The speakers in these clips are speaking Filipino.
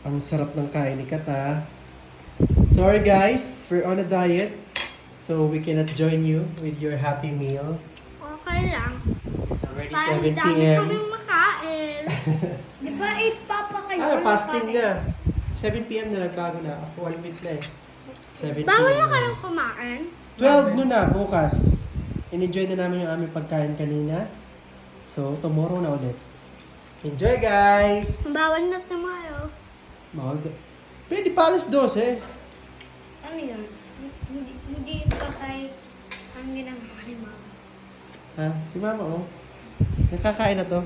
Ang sarap ng kain ni Kata. Sorry guys, we're on a diet. So we cannot join you with your happy meal. Okay lang. It's already Parang 7 dami p.m. kaming makain. Di ba 8 papa kayo? Ah, fasting na. 7 p.m. na nagbago na. 1 week na eh. 7 Bawal na p.m. kayong kumain. 12 noon na bukas. In-enjoy na namin yung aming pagkain kanina. So, tomorrow na ulit. Enjoy guys! Bawal na tomorrow. Mahal. Pwede pa alas 12. Ano yun? Hindi patay ang ginagawa ni mama. Ha? Si mama oh. Nakakain na to.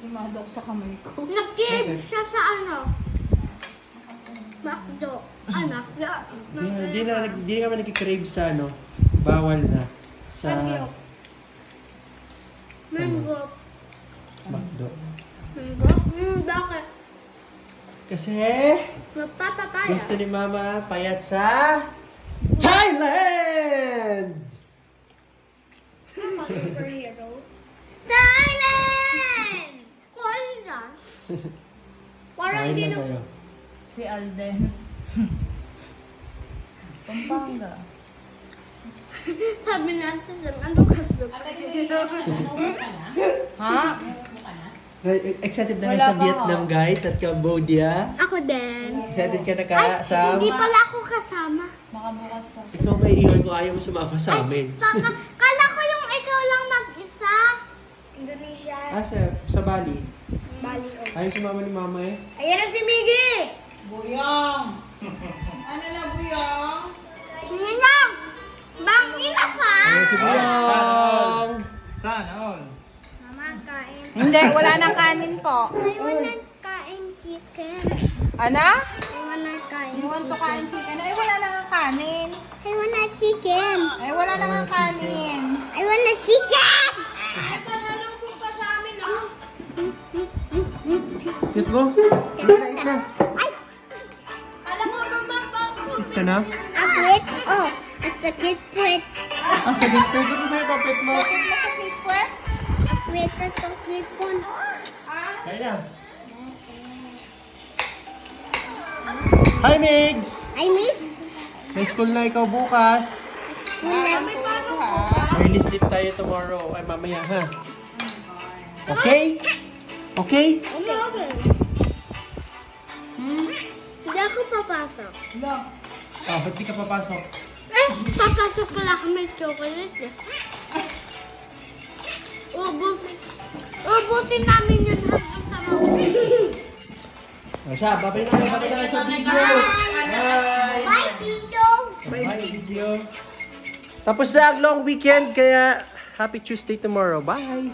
Lumadok sa kamay ko. Nag-game siya sa ano? Macdo. Ah, Macdo. Di kami nag-crave sa ano. Bawal na. Sa Mango. McDo. Mango? Bakit? Kasi Magpapapaya. gusto ni mama payat sa Thailand! Superhero. Thailand! Korea. Parang Kain hindi lang na... kayo. Si Alden. Pampanga. Sabi natin, ano gusto? Ha? Excited na kayo Wala sa pa Vietnam guys at Cambodia. Ako din. Excited ka na ka Ay, sa... hindi pala ako kasama. Makabukas pa. Ikaw may iwan ko ayaw mo sumama sa amin. Kala ko yung ikaw lang mag-isa. Indonesia. Ah, sa Bali. Bali. Ayaw sumama ni mama eh. Ayan na si Miggy! Buyong! Ano na, Buyong? Hindi lang. Bangin na pa. Ayaw si Biyong! Sana all. Mama, kain. Hindi, wala nang kanin po. I wanna kain chicken. Ana? I wanna kain You want to kain chicken? Ay, wala nang kanin. I wanna chicken. Ay, wala nang kanin. I wanna chicken. Ay, pasalubong pa sa amin, oh. Cute mo? Eat na. Ay, Alam mo, mama, Eat ka na? akit. Oh, ang sakit puwet. Ah, sabi ko. Pwede ko sa'yo kapit mo. Bakit mo sa paper? Puwet at ang kipon. Kaya na. Hi, Migs! I miss. May school na ikaw bukas. Wala. Early sleep tayo tomorrow. Ay, mamaya, ha? Okay? Okay? Okay, okay. Hindi ako papasok. No. Ah, ba't di ka papasok? Eh, papasok pala kami chocolate eh. Ubusin namin yun hanggang sa mauwi. O siya, babay na kayo sa video. Bye! Bye, Tito! Bye, video. Tapos na ang long weekend, kaya happy Tuesday tomorrow. Bye!